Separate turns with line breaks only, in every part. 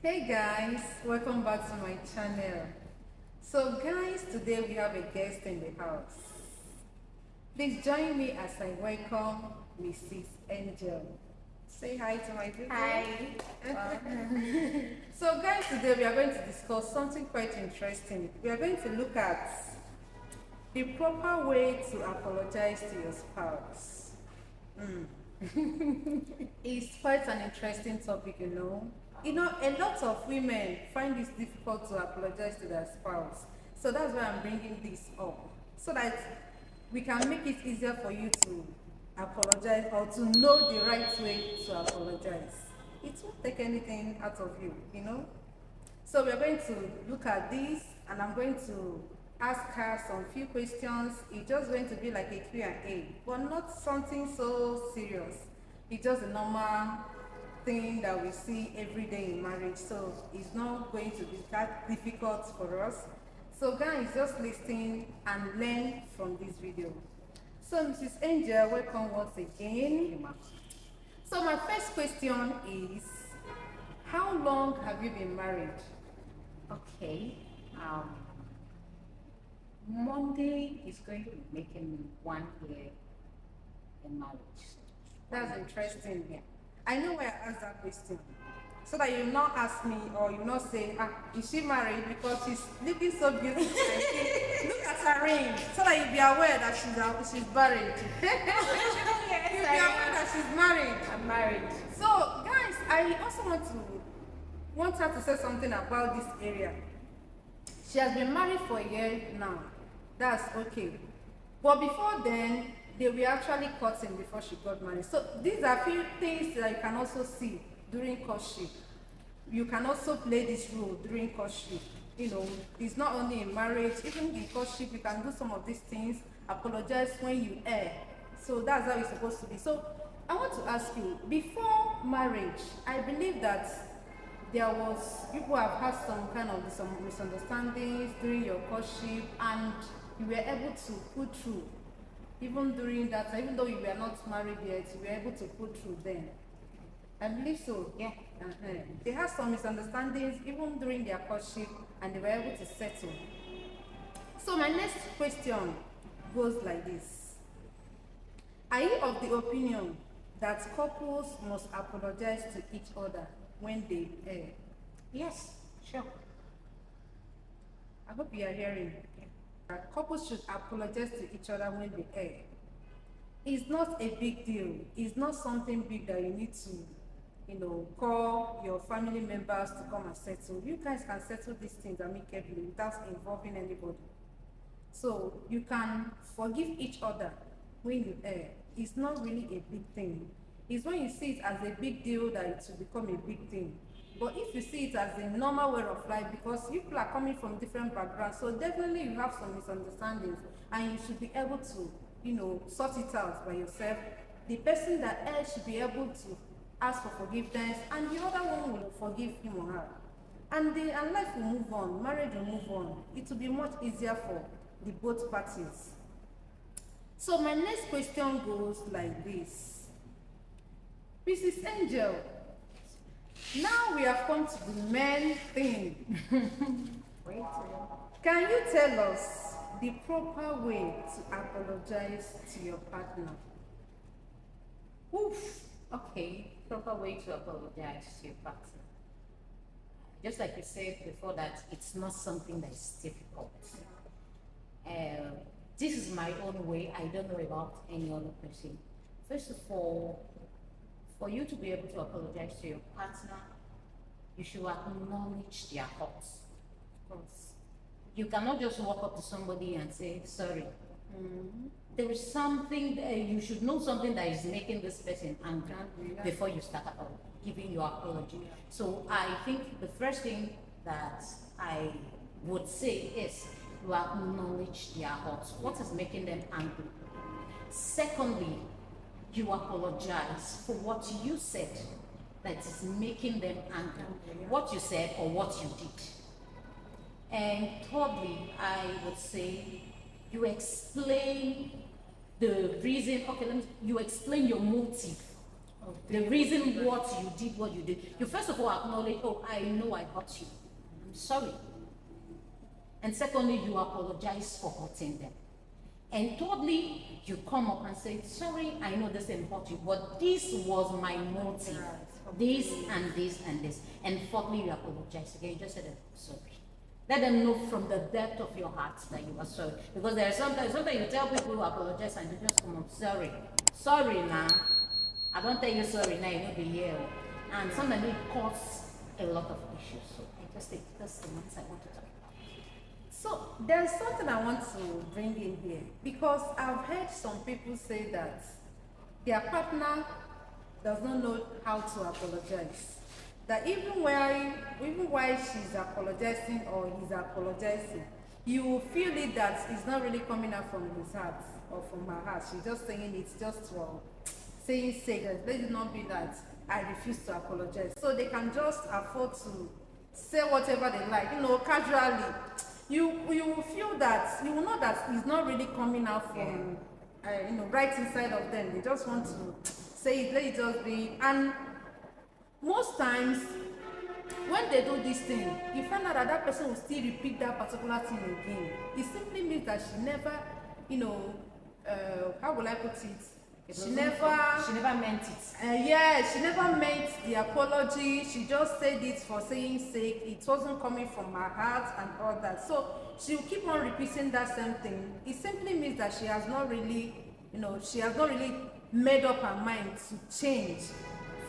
Hey guys, welcome back to my channel. So guys, today we have a guest in the house. Please join me as I welcome Mrs. Angel. Say hi to my people.
Hi.
So guys, today we are going to discuss something quite interesting. We are going to look at the proper way to apologize to your spouse. It's quite an interesting topic, you know. A lot of women find it difficult to apologize to their spouse. So that's why I'm bringing this up. So that we can make it easier for you to apologize or to know the right way to apologize. It won't take anything out of you, you know. So we're going to look at this and I'm going to ask her some few questions. It's just going to be like a Q&A, but not something so serious. It's just a normal thing that we see every day in marriage. So it's not going to be that difficult for us. So guys, just listen and learn from this video. So Mrs. Angel, welcome once again. So my first question is, how long have you been married?
Okay. Monday is going to be making 1 year in marriage.
That's interesting. Yeah. I know why I asked that question. So that you not ask me or you not say, is she married? Because she's looking so beautiful. Look at her ring. So that you be aware that she's married.
Yes,
You be aware that she's married.
I'm married.
So guys, I also want her to say something about this area. She has been married for a year now. That's okay. But before then, they were actually courting before she got married. So these are few things that you can also see during courtship. You can also play this role during courtship. You know, it's not only in marriage, even in courtship, you can do some of these things, apologize when you err. So that's how it's supposed to be. So I want to ask you, before marriage, I believe that people have had some kind of some misunderstandings during your courtship and you were able to put through even during that time, even though you were not married yet, you were able to put through then. I believe so.
Yeah.
They had some misunderstandings even during their courtship and they were able to settle. So my next question goes like this. Are you of the opinion that couples must apologize to each other when they err?
Yes, sure.
I hope you are hearing. Couples should apologize to each other when they err. It's not a big deal. It's not something big that you need to, call your family members to come and settle. You guys can settle these things amicably without involving anybody. So you can forgive each other when you err. It's not really a big thing. It's when you see it as a big deal that it will become a big thing. But if you see it as a normal way of life, because people are coming from different backgrounds, so definitely you have some misunderstandings and you should be able to, sort it out by yourself. The person that errs should be able to ask for forgiveness and the other one will forgive him or her. And life will move on, marriage will move on. It will be much easier for the both parties. So my next question goes like this. Mrs. Angel, now we have come to the main thing.
Wait.
Can you tell us the proper way to apologize to your partner?
Oof. Okay. Proper way to apologize to your partner. Just like you said before, that it's not something that is difficult. This is my own way. I don't know about any other person. First of all, for you to be able to apologize to your partner, you should acknowledge their faults.
Of course.
You cannot just walk up to somebody and say, sorry. There is something that you should know, something that is making this person angry before you start giving your apology. So I think the first thing that I would say is you acknowledge their faults. What is making them angry? Secondly, you apologize for what you said that is making them angry. What you said or what you did. And thirdly, I would say you explain the reason. Okay, you explain your motive The reason what you did. You first of all acknowledge, oh, I know I hurt you. I'm sorry. And secondly, you apologize for hurting them. And thirdly, you come up and say, sorry, I know this didn't hurt you, but this was my motive. This and this and this. And fourthly, you apologize again. You just said, sorry. Let them know from the depth of your heart that you are sorry. Because there are sometimes you tell people to apologize and you just come up, sorry. Sorry now. I don't tell you sorry now, you know the year. And sometimes it causes a lot of issues. So I just think that's the ones I want to talk about.
So there's something I want to bring in here, because I've heard some people say that their partner does not know how to apologize. That even while she's apologizing or he's apologizing, you will feel it that it's not really coming out from his heart or from her heart. She's just saying it's just for saying sake. Let it not be that I refuse to apologize. So they can just afford to say whatever they like, casually. You will feel that, you will know that it's not really coming out from, right inside of them. They just want to say it, let it just be. And most times, when they do this thing, you find out that that person will still repeat that particular thing again. It simply means that she never, how will I put it? She never
meant it.
She never meant the apology. She just said it for saying sake. It wasn't coming from her heart and all that. So she will keep on repeating that same thing. It simply means that she has not really, made up her mind to change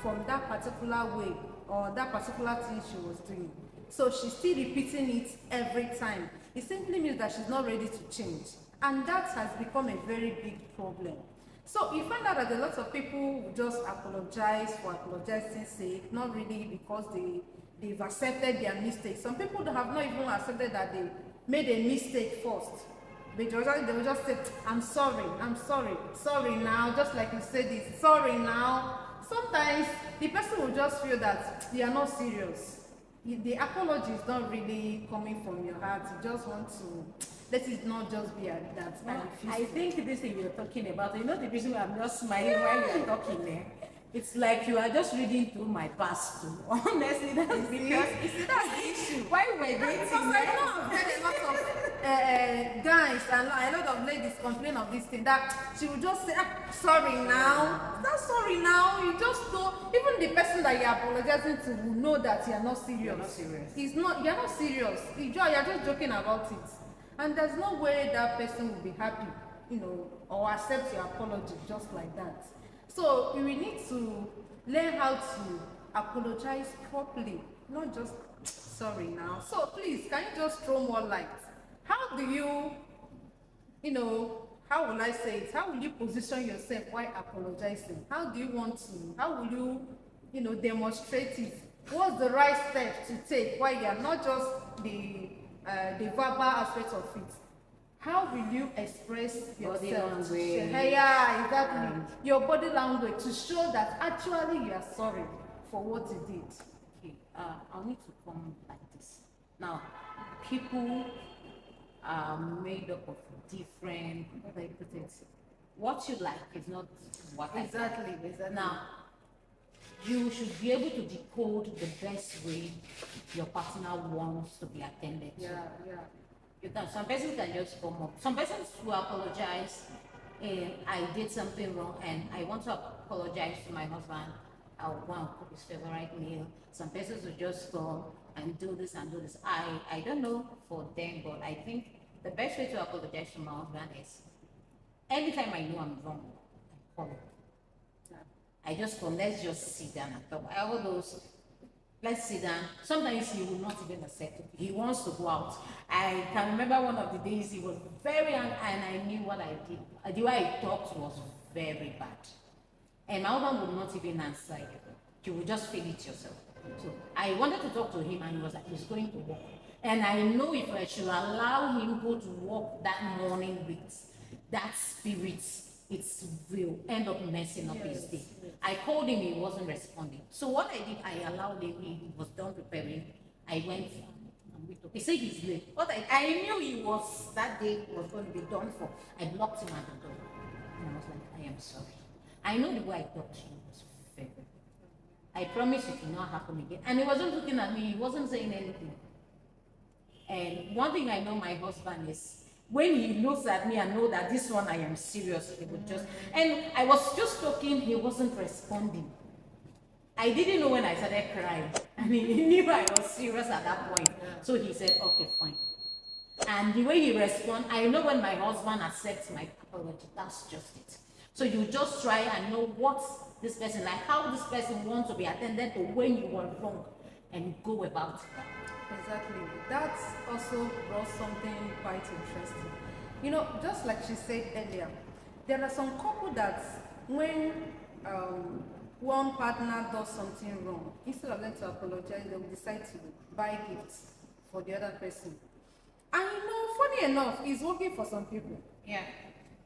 from that particular way or that particular thing she was doing. So she's still repeating it every time. It simply means that she's not ready to change. And that has become a very big problem. So you find out that a lot of people just apologize for apologizing sake, not really because they've accepted their mistakes. Some people have not even accepted that they made a mistake first. They will just say, I'm sorry now, just like you said it, sorry now. Sometimes the person will just feel that you are not serious. The apology is not really coming from your heart. You just want to let it not just be at that.
I think this thing you're talking about, the reason why I'm just smiling while you're talking there. It's like you are just reading through my past too. Honestly, that's because
that's the issue.
Why we're dating?
Because I know I've heard a lot of guys and a lot of ladies complain of this thing, that she will just say, sorry now. Not sorry now. You just know, even the person that you're apologizing to will know that you're not serious.
You're not serious.
You're not serious. You're just joking about it. And there's no way that person will be happy, or accept your apology just like that. So we need to learn how to apologize properly, not just sorry now. So please, can you just throw more light? How do you, how will I say it? How will you position yourself while apologizing? How will you, demonstrate it? What's the right step to take while you're not just the verbal aspect of it? How will you express yourself?
Body language.
Yeah, exactly. Your body language to show that actually you are sorry for what you did.
Okay, I'll need to come like this. Now, people are made up of different, what you like is not what
Exactly.
Now, you should be able to decode the best way your partner wants to be attended to.
Yeah.
Some persons can just come up. Some persons will apologize, and I did something wrong, and I want to apologize to my husband. I want to cook his favorite meal. Some persons will just come and do this and do this. I don't know for them, but I think the best way to apologize to my husband is anytime I know I'm wrong, I call him. I just come, let's just sit down and talk. All those, let's sit down. Sometimes he will not even accept it. He wants to go out. I can remember one of the days he was very angry and I knew what I did. The way I talked was very bad. And my husband would not even answer you. You would just feel it yourself. So I wanted to talk to him and he was like, he's going to work. And I know if I should allow him go to work that morning with that spirit, it will end up messing up his day. I called him, he wasn't responding. So what I did, I allowed him, he was done preparing. I went and we talked. He said he's late. What I knew he was, that day was going to be done for. I blocked him at the door. And I was like, I am sorry. I know the way I talked to you was favor. I promise it will not happen again. And he wasn't looking at me, he wasn't saying anything. And one thing I know my husband is, when he looks at me and know that this one I am serious, he would just, and I was just talking, he wasn't responding. I didn't know when I started crying. I mean, he knew I was serious at that point. So he said, okay, fine. And the way he responds, I know when my husband accepts my apology, that's just it. So you just try and know what this person, like how this person wants to be attended to when you were wrong, and go about it.
Exactly. That's also brought something quite interesting. You know, just like she said earlier, there are some couple that when one partner does something wrong, instead of them to apologize, they will decide to buy gifts for the other person. And you know, funny enough, it's working for some people.
Yeah.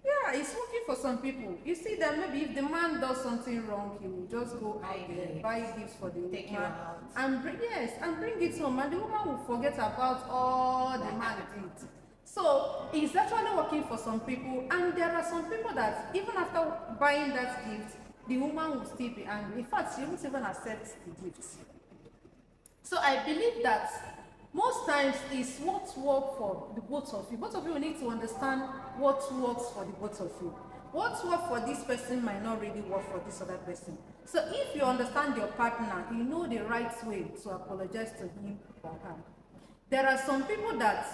Yeah, it's working for some people. You see that maybe if the man does something wrong, he will just go out there, buy gifts for the
Take you
woman,
out.
and bring it home, and the woman will forget about all the man did. So it's actually working for some people, and there are some people that even after buying that gift, the woman will still be angry. In fact, she won't even accept the gift. So I believe that most times it's what works for the both of you. Both of you need to understand what works for the both of you. What works for this person might not really work for this other person. So if you understand your partner, you know the right way to apologize to him or her. There are some people that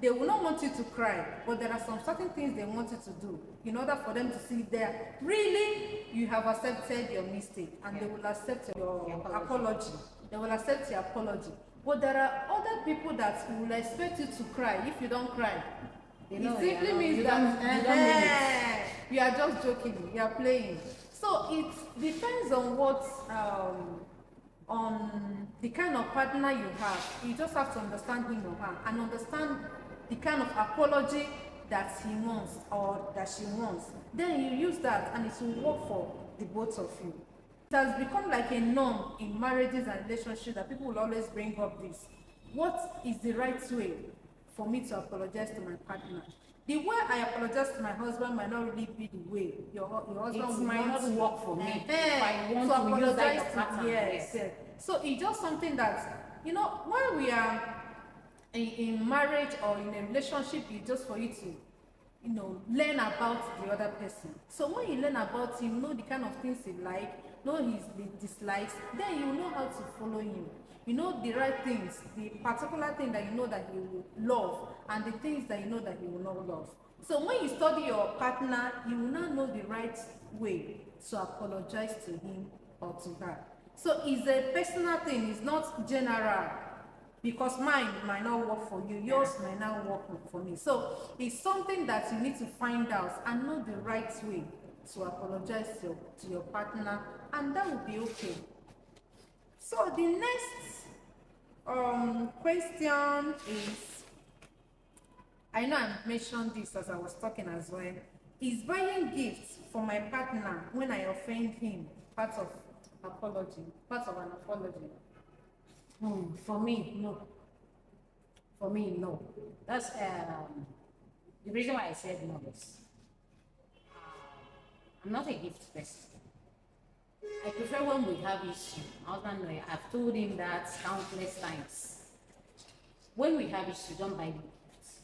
they will not want you to cry, but there are some certain things they want you to do in order for them to see there really you have accepted your mistake, and they will accept your apology. They will accept your apology. But there are other people that will expect you to cry. If you don't cry, it simply means that you are just joking, you are playing. So it depends on what on the kind of partner you have. You just have to understand him or her and understand the kind of apology that he wants or that she wants. Then you use that and it will work for the both of you. It has become like a norm in marriages and relationships that people will always bring up this. What is the right way for me to apologize to my partner? The way I apologize to my husband might not really be the way your husband
might not work for me.
If
I want
to
to use
apologize
that
to,
pattern.
yes. So it's just something that, you know, when we are in marriage or in a relationship, it's just for you to, you know, learn about the other person. So when you learn about him, know the kind of things he like, know his dislikes, then you know how to follow him. You know the right things, the particular thing that you know that he will love, and the things that you know that he will not love. So when you study your partner, you will now know the right way to apologize to him or to her. So it's a personal thing, it's not general. Because mine might not work for you, yours might not work for me. So it's something that you need to find out and know the right way to apologize to your partner, and that will be okay. So the next question is, I know I mentioned this as I was talking as well. Is buying gifts for my partner when I offend him part of apology, part of an apology?
For me, no. For me, no. That's the reason why I said no is I'm not a gift person. I prefer when we have issue. My husband knows, I've told him that countless times. When we have issue, don't buy me gifts.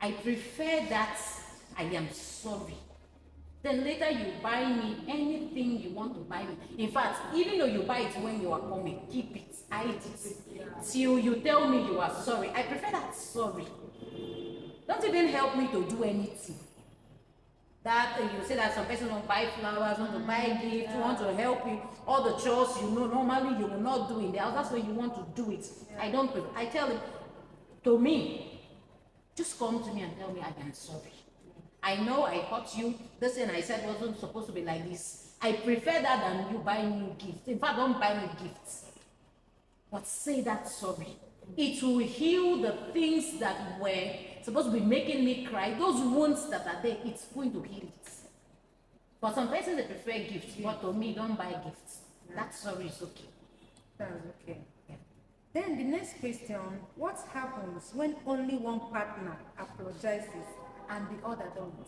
I prefer that I am sorry. Then later you buy me anything you want to buy me. In fact, even though you buy it when you are coming, keep it, hide it, till you tell me you are sorry. I prefer that sorry. Don't even help me to do anything. That you say that some person don't buy flowers, want to buy gifts, want to help you, all the chores you know normally you will not do in the house. That's why you want to do it. I don't prefer. I tell him, to me, just come to me and tell me I am sorry. I know I hurt you. This thing I said wasn't supposed to be like this. I prefer that than you buying me gifts. In fact, don't buy me gifts. But say that sorry. It will heal the things that were supposed to be making me cry. Those wounds that are there, it's going to heal it. For some persons, they prefer gifts. But to me, don't buy gifts. That sorry is okay.
That's okay. Yeah. Then the next question, what happens when only one partner apologizes and the other don't?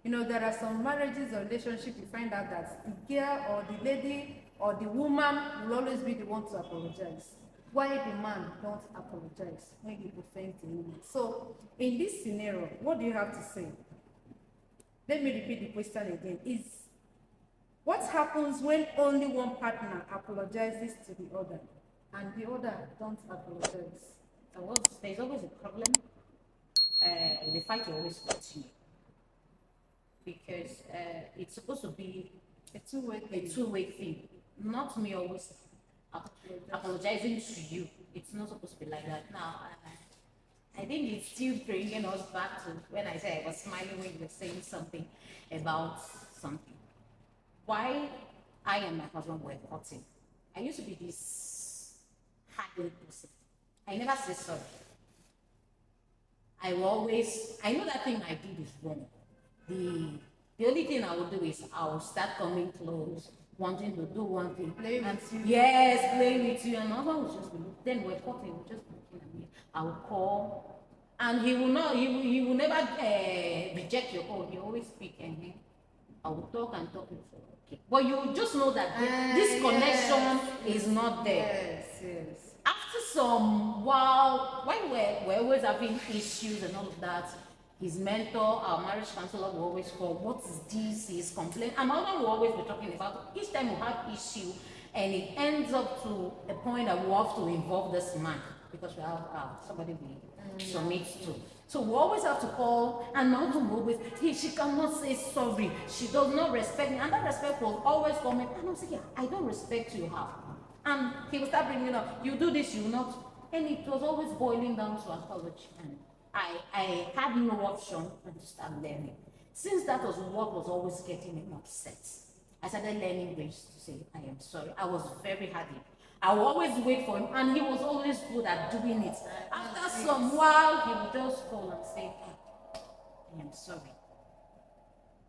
You know, there are some marriages or relationships you find out that the girl or the lady or the woman will always be the one to apologize. Why the man don't apologize when he offends the woman? So, in this scenario, what do you have to say? Let me repeat the question again. Is what happens when only one partner apologizes to the other and the other don't apologize?
There's always a problem. The fight will always continue because it's supposed to be
A two-way
a
thing.
two-way thing, not me always apologizing to you. It's not supposed to be like that. Now, I think it's still bringing us back to when I said I was smiling when you were saying something about something. Why I and my husband were cutting. I used to be this hardened person. I never say sorry. I know that thing I did is wrong. The only thing I will do is I will start coming close, wanting to do one thing.
Play with you.
Yes, play with you. And my husband will just be, then we're talking, he will just be looking at me. I will call, and he will never reject your call. He always speak, and I will talk and talk. Okay. But you just know that this connection is not there.
Yes.
After some while, when we're always having issues and all of that, his mentor, our marriage counselor, will always call, what is this? His complaint. And my husband will always be talking about it. Each time we have issue, and it ends up to a point that we have to involve this man because we have somebody we submit to. So we always have to call, and my husband will always, hey, she cannot say sorry. She does not respect me. And that respect was always coming. And I'm saying, yeah, I don't respect you, how? And he will start bringing up, you do this, you not. And it was always boiling down to apology. And I had no option than to start learning. Since that was what was always getting him upset, I started learning ways to say, I am sorry. I was very hardy. I would always wait for him, and he was always good at doing it. After some while, he would just call and say, I am sorry.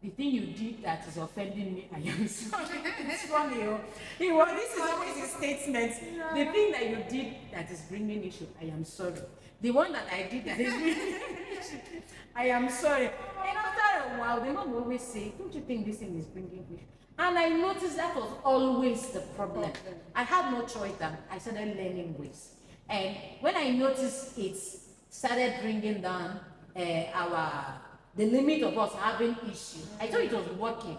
The thing you did that is offending me, I am sorry. It's funny, this is always his statement. The thing that you did that is bringing issue, I am sorry. The one that I did that is bringing issue, I am sorry. And after a while, the man will always say, don't you think this thing is bringing issue? And I noticed that was always the problem. I had no choice than I started learning ways. And when I noticed it started bringing down the limit of us having issues, I thought it was working.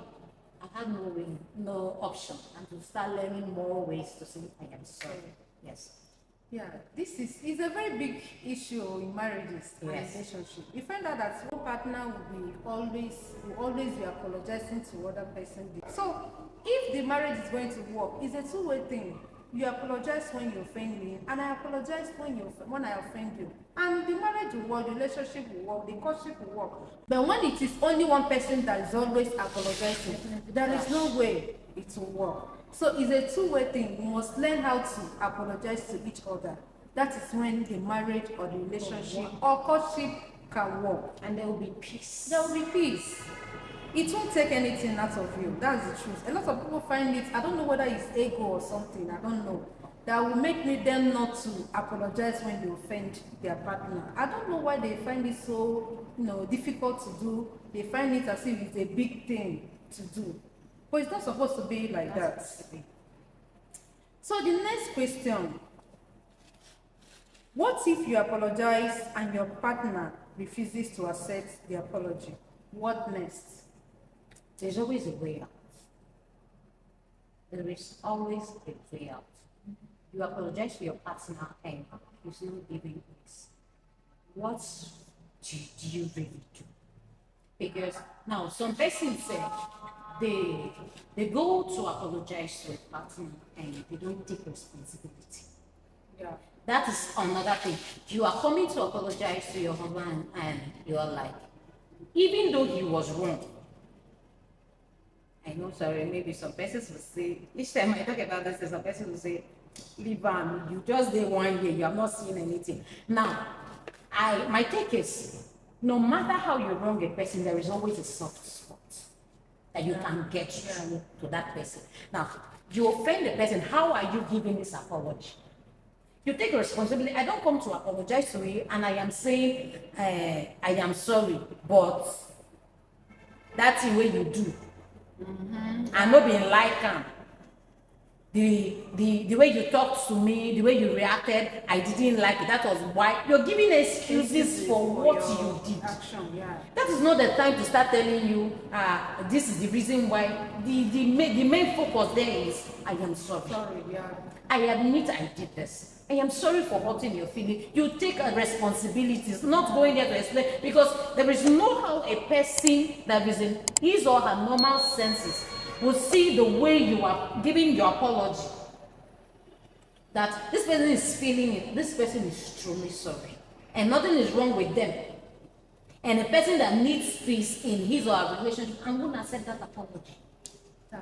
I had no option and to start learning more ways to say I am sorry. Yes.
Yeah, this is a very big issue in marriages and relationships. You find out that one partner will always be apologizing to other person. So if the marriage is going to work, it's a two-way thing. You apologize when you offend me, and I apologize when I offend you. And the marriage will work, the relationship will work, the courtship will work. But when it is only one person that is always apologizing, there is no way it will work. So it's a two-way thing. We must learn how to apologize to each other. That is when the marriage or the relationship or courtship can work.
And there will be peace.
There will be peace. It won't take anything out of you. That's the truth. A lot of people find it, I don't know whether it's ego or something, I don't know, that will make them not to apologize when they offend their partner. I don't know why they find it so difficult to do. They find it as if it's a big thing to do. But it's not supposed to be like that. So the next question, what if you apologize and your partner refuses to accept the apology? What next?
There's always a way out. There is always a way out. You apologize to your partner and he's not giving this. What do you really do? Because now some persons say they go to apologize to a partner and they don't take responsibility.
Yeah.
That is another thing. You are coming to apologize to your husband and you are like, even though he was wrong, I know, sorry, maybe some persons will say, each time I talk about this, some persons will say, leave on, you just did 1 year, you have not seen anything. Now, my take is, no matter how you wrong a person, there is always a soft spot that you can get through to that person. Now, you offend the person, how are you giving this apology? You take responsibility. I don't come to apologize to you and I am saying, I am sorry, but that thing wey you do. And no be like am. The way you talked to me, the way you reacted, I didn't like it. That was why you're giving excuses for what you did.
Action, yeah.
That is not the time to start telling you, this is the reason why. The main focus there is, I am sorry.
Sorry, yeah.
I admit I did this. I am sorry for hurting your feelings. You take a responsibility, not going there to explain, because there is no how a person that is in his or her normal senses will see the way you are giving your apology, that this person is feeling it, this person is truly sorry, and nothing is wrong with them. And a person that needs peace in his or her relationship, I'm going to accept that apology.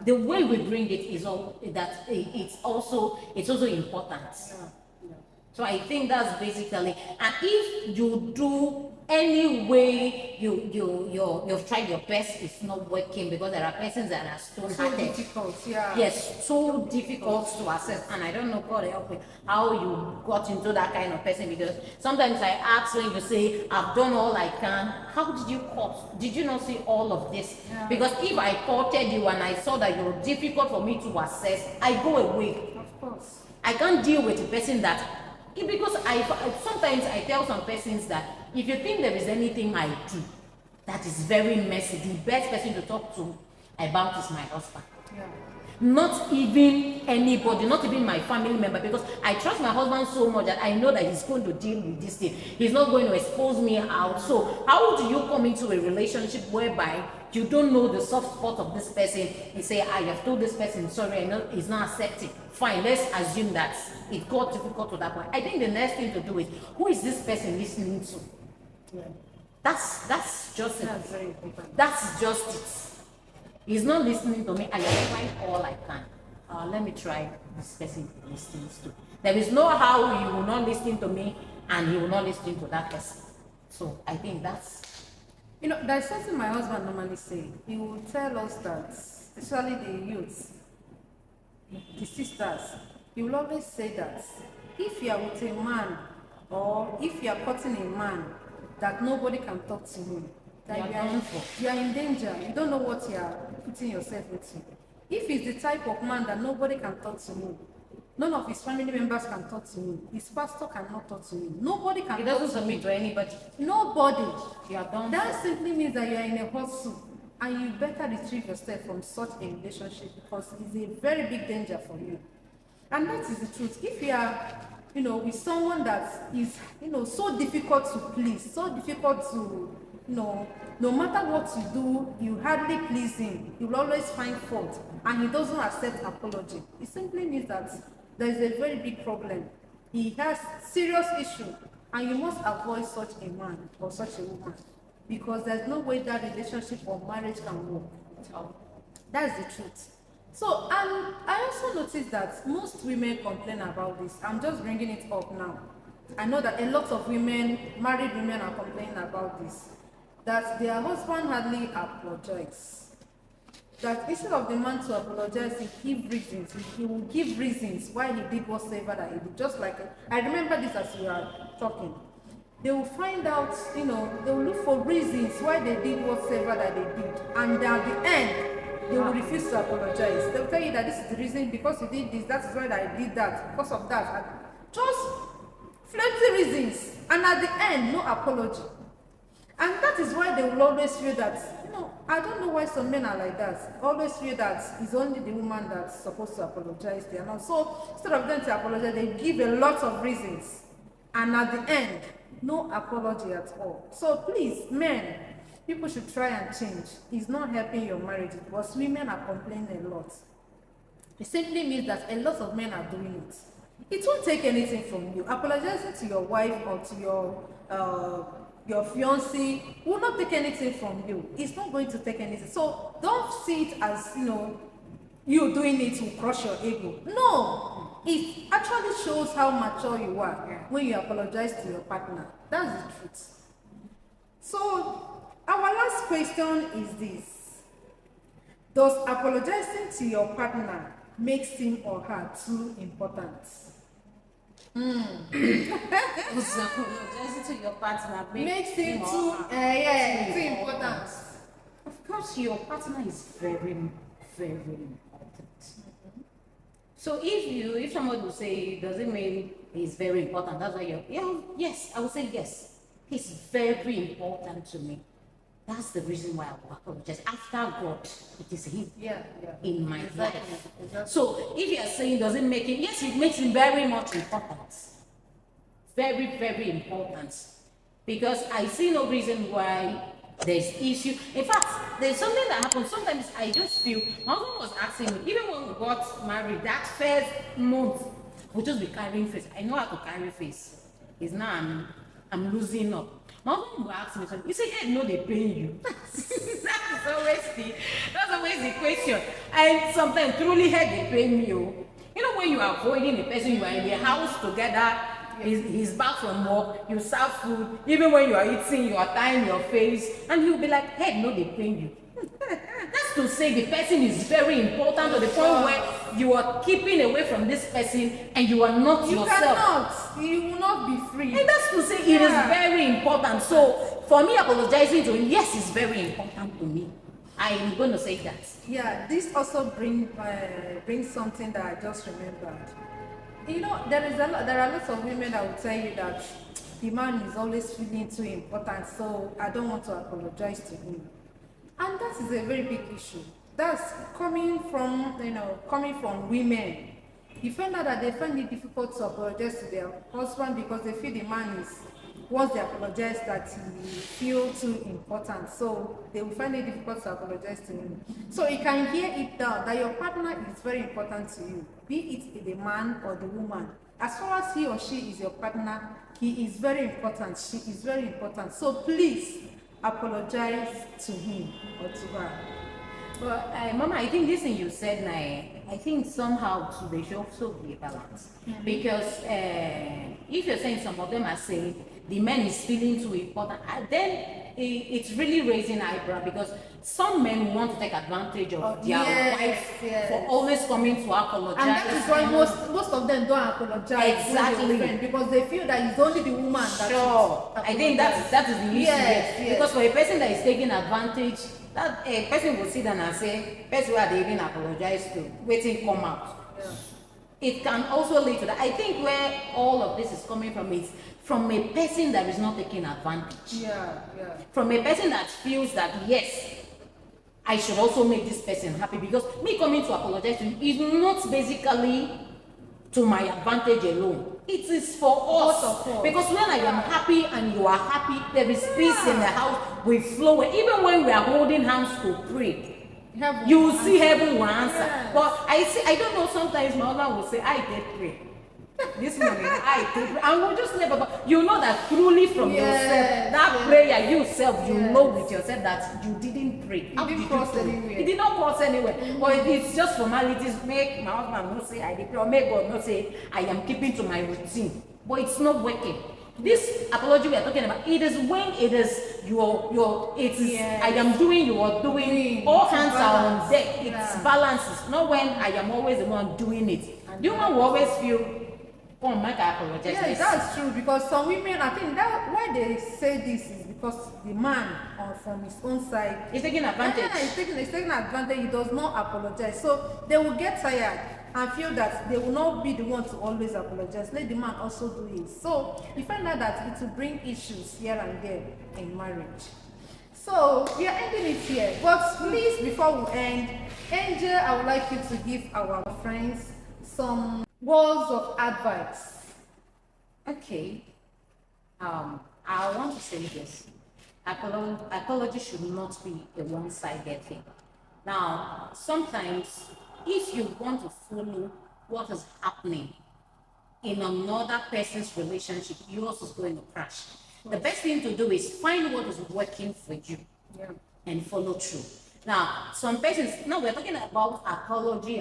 The way we bring it is all that it's also important.
Yeah.
So I think that's basically, and if you do any way you've tried your best, it's not working, because there are persons that are
So
stone-hearted.
difficult, yeah.
Yes, so difficult to assess, and I don't know, God help me, how you got into that kind of person, because sometimes I ask when you say, I've done all I can, how did you cope? Did you not see all of this?
Yeah.
Because if I courted you and I saw that you're difficult for me to assess, I go away.
Of course.
I can't deal with a person that, because sometimes I tell some persons that if you think there is anything I do that is very messy, the best person to talk to about is my husband.
Yeah.
Not even anybody, not even my family member, because I trust my husband so much that I know that he's going to deal with this thing. He's not going to expose me out. So how do you come into a relationship whereby you don't know the soft spot of this person? You say, I have told this person sorry, I know he's not accepting. Fine, let's assume that it got difficult to that point. I think the next thing to do is, who is this person listening to?
Yeah.
That's just it.
That's very important.
That's just it. He's not listening to me. I am trying all I can. Let me try this person listens to. There is no how he will not listen to me and he will not listen to that person. So I think that's.
You know, there's something my husband normally say. He will tell us that, especially the youths, the sisters, he will always say that if you are with a man, or if you are courting a man, that nobody can talk to him, that you are in danger. You don't know what you are putting yourself into. If he's the type of man that nobody can talk to him, none of his family members can talk to him, his pastor cannot talk to him, nobody can
He
talk
doesn't
to him.
submit to anybody.
Nobody.
You are done.
That simply means that you are in a hustle, and you better retrieve yourself from such a relationship, because it's a very big danger for you. And that is the truth. If you are, with someone that is, so difficult to please, so difficult to, no matter what you do, you hardly please him. You will always find fault, and he doesn't accept apology. It simply means that there is a very big problem. He has serious issue, and you must avoid such a man or such a woman, because there's no way that relationship or marriage can work. That's the truth. So, and I also noticed that most women complain about this. I'm just bringing it up now. I know that a lot of women, married women, are complaining about this, that their husband hardly apologizes. That instead of the man to apologize, he give reasons. He will give reasons why he did whatsoever that he did. Just like, I remember this as we are talking. They will find out, they will look for reasons why they did whatsoever that they did. And at the end, they will refuse to apologize. They'll tell you that this is the reason, because you did this, that's why I did that, because of that. And just plenty reasons. And at the end, no apology. And that is why they will always feel that, I don't know why some men are like that. Always feel that it's only the woman that's supposed to apologize. They are not. So instead of them to apologize, they give a lot of reasons. And at the end, no apology at all. So please, men, people should try and change. It's not helping your marriage, because women are complaining a lot. It simply means that a lot of men are doing it. It won't take anything from you. Apologizing to your wife or to your fiancé will not take anything from you. It's not going to take anything. So don't see it as, you doing it to crush your ego. No, it actually shows how mature you are when you apologize to your partner. That's the truth. So our last question is this: does apologizing to your partner make him or her too important?
Apologizing to your partner
Makes him
or
too
her
important.
Of course because your partner is very, very important. So if somebody will say, does it mean he's very important? That's why you're, yeah, yes, I would say yes. He's very important to me. That's the reason why I will apologize. After God, it is Him in my life.
Exactly.
So if you are saying, does it make him? Yes, it makes him very much important. Very, very important. Because I see no reason why there's issue. In fact, there's something that happens. Sometimes I just feel, my husband was asking me, even when we got married, that first month, we'll just be carrying face. I know how to carry face. It's now I'm losing up. My husband will ask me something. You say, hey, no, they pay you. that's always the question. And sometimes truly head they pay me. Oh. You know, when you are avoiding a person, you are in the house together, he's back from work, you serve food, even when you are eating, you are tying your face, and you'll be like, hey, no, they pay you. That's to say the person is very important to the point where you are keeping away from this person and you are not
You
yourself.
cannot. You will not be free.
And that's to say it is very important. So for me, apologizing to him, yes, it's very important to me. I am going to say that.
Yeah, this also brings something that I just remembered. You know, there are lots of women that will tell you that the man is always feeling too important, so I don't want to apologize to him. And that is a very big issue. That's coming from women. You find out that they find it difficult to apologize to their husband because they feel the man is, once they apologize, that he feel too important. So they will find it difficult to apologize to him. So you can hear it down that your partner is very important to you, be it the man or the woman. As far as he or she is your partner, he is very important, she is very important. So please apologize to him or to her.
But Mama, I think this thing you said now, I think somehow too, they should also be a balance. Because if you're saying some of them are saying the man is feeling too important, then it's really raising eyebrow because some men want to take advantage of their wife for always coming to apologize.
And that is why most of them don't apologize.
Exactly.
Because they feel that it's only the woman that
Sure. I think that is the issue.
Yes.
Because for a person that is taking advantage, that a person will sit down and say, person where they even apologize to, waiting come out.
Yeah.
It can also lead to that. I think where all of this is coming from is from a person that is not taking advantage.
Yeah.
From a person that feels that, yes, I should also make this person happy because me coming to apologize to you is not basically to my advantage alone. It is for us. Because when I am happy and you are happy, there is peace in the house. We flow. Even when we are holding hands to pray, you will see heaven will answer.
Yes.
But I don't know, sometimes my mother will say, I did pray. This morning, I did pray. And we'll just never, but you know that truly from yourself, that prayer, yourself, you know with yourself that you didn't pray.
It didn't cross anywhere.
It did not cross anywhere. But it's just formalities. Make my husband not say I did pray, or make God not say I am keeping to my routine. But it's not working. This apology we are talking about, it is when it is I am doing, you are doing, all hands are on deck. It's balances, not when I am always the one doing it. The woman will always feel, oh, Mike, I apologize.
Yeah, that's true because some women, I think that why they say this is because the man from his own side
is taking advantage.
Yeah, he's taking advantage. He does not apologize, so they will get tired and feel that they will not be the one to always apologize. Let the man also do it. So you find out that it will bring issues here and there in marriage. So we are ending it here, but please, before we end, Angel, I would like you to give our friends some words of advice.
Okay. I want to say this. Apology should not be a one-sided thing. Now, sometimes, if you want to follow what is happening in another person's relationship, yours is going to crash. The best thing to do is find what is working for you and follow through. Now, some persons, now we're talking about apology.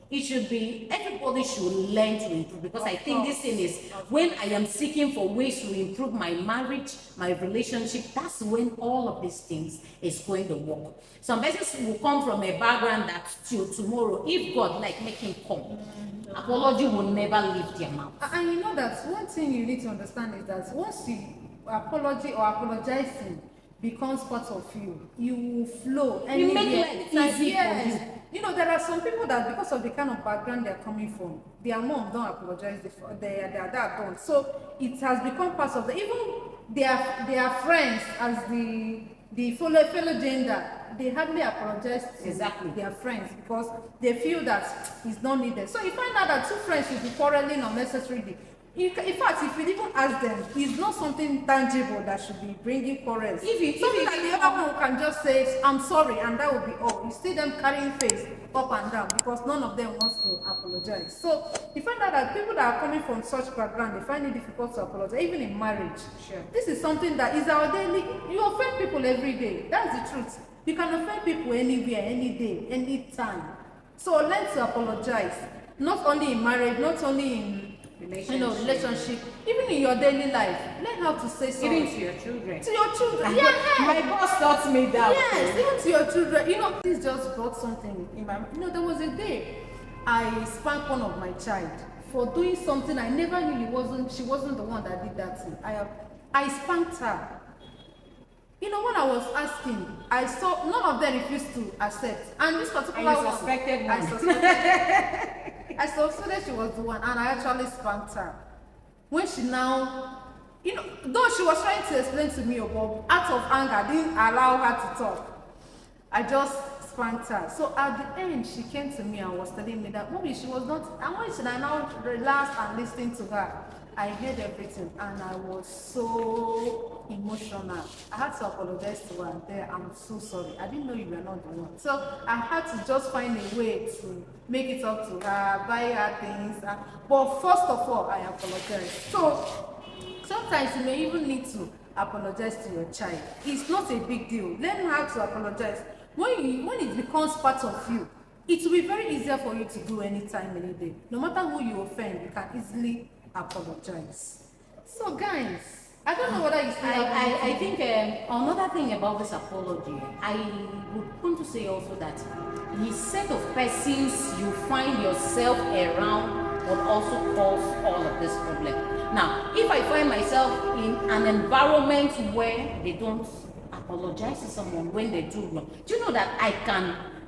It should be, everybody should learn to improve because I think this thing is when I am seeking for ways to improve my marriage, my relationship, that's when all of these things is going to work. Some persons will come from a background that till tomorrow, if God like make him come, apology will never leave their mouth.
And you know that one thing you need to understand is that once you apology or apologizing, becomes part of you, you will flow
You make
anywhere,
life
anytime.
easy for
Yes. You know, there are some people that because of the kind of background they're coming from, their mom don't apologize, their dad don't. So it has become part of the, even their friends as the fellow gender, they hardly apologize to
Exactly.
their friends because they feel that it's not needed. So you find out that two friends will be quarreling unnecessarily. In fact, if you even ask them, it's not something tangible that should be bringing quarrels. Something that the other one can just say, I'm sorry, and that will be all. You see them carrying face up and down because none of them wants to apologize. So you find out that people that are coming from such background, they find it difficult to apologize, even in marriage.
Sure.
This is something that is our daily, you offend people every day. That's the truth. You can offend people anywhere, any day, any time. So learn to apologize. Not only in marriage, not only in relationship, even in your daily life. Learn how to say sorry.
Even to your children.
To your children. Yeah.
My boss taught me that.
Yes, even to your children. You know, this just brought something in my mind. You know, there was a day I spanked one of my child for doing something I never knew she wasn't the one that did that thing. I spanked her. You know, when I was asking, I saw none of them refused to accept. And this particular
And you suspected one.
I suspected. I suspected she was the one, and I actually spanked her. When she now, you know, though she was trying to explain to me, but out of anger, I didn't allow her to talk. I just spanked her. So at the end, she came to me and was telling me that maybe she was not, and when should I now relax and listen to her? I heard everything and I was so emotional. I had to apologize to her and tell her, I'm so sorry. I didn't know you were not the one. So I had to just find a way to make it up to her, buy her things. But first of all, I apologized. So sometimes you may even need to apologize to your child. It's not a big deal. Learn how to apologize. When it becomes part of you, it will be very easier for you to do anytime, any day. No matter who you offend, you can easily apologize. So guys, I don't know whether you still have
I think another thing about this apology, I would want to say also that the set of persons you find yourself around would also cause all of this problem. Now, if I find myself in an environment where they don't apologize to someone when they do wrong, do you know that I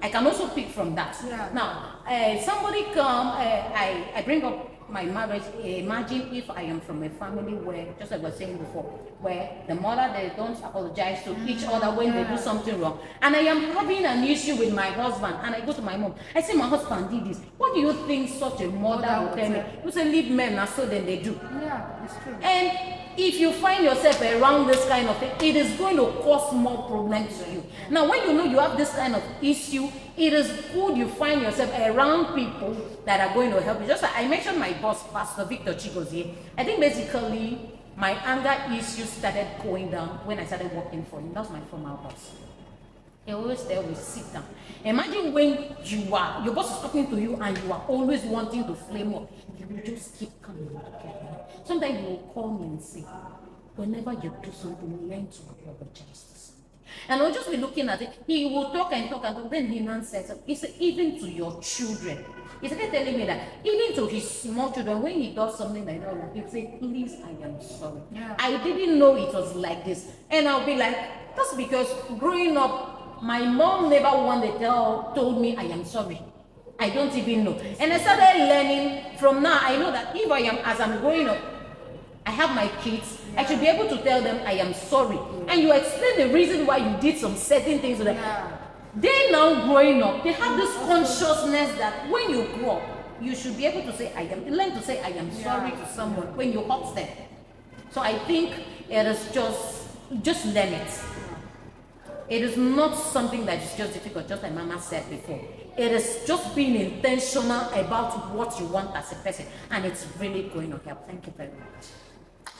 can also pick from that?
Yeah.
Now, somebody come, I bring up my marriage. Imagine if I am from a family where, just like I was saying before, where the mother, they don't apologize to each other when they do something wrong, and I am having an issue with my husband, and I go to my mom, I say my husband did this. What do you think such a mother would tell me? You say leave men, and so then they do.
Yeah, it's true.
And if you find yourself around this kind of thing, it is going to cause more problems to you. Now, when you know you have this kind of issue, it is good you find yourself around people that are going to help you. Just like I mentioned my boss, Pastor Victor Chigozie. I think basically my anger issue started going down when I started working for him. That's my former boss. He always tell me, sit down. Imagine when your boss is talking to you and you are always wanting to flame up. You will just keep coming together. Sometimes you will call me and say, whenever you do something, learn to apologize to something. And I'll just be looking at it. He will talk and talk and talk. Then he now says, he said, even to your children. He started telling me that even to his small children, when he does something like that, he'll say, please, I am sorry.
Yeah.
I didn't know it was like this. And I'll be like, that's because growing up, my mom never told me I am sorry. I don't even know. And I started learning from now. I know that if I am, as I'm growing up, I have my kids, I should be able to tell them I am sorry. And you explain the reason why you did some certain things to them. They now growing up, they have this consciousness that when you grow up, you should be able to say learn to say I am sorry to someone when you hurt them. So I think it is just learn it. It is not something that is just difficult, just like Mama said before. It is just being intentional about what you want as a person, and it's really going to help. Thank you very much.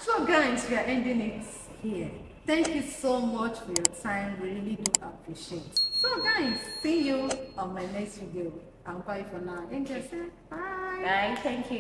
So guys, we are ending it here. Thank you so much for your time. We really do appreciate it. So guys, see you on my next video. I'm bye for now. Enjoy. Bye.
Bye. Thank you.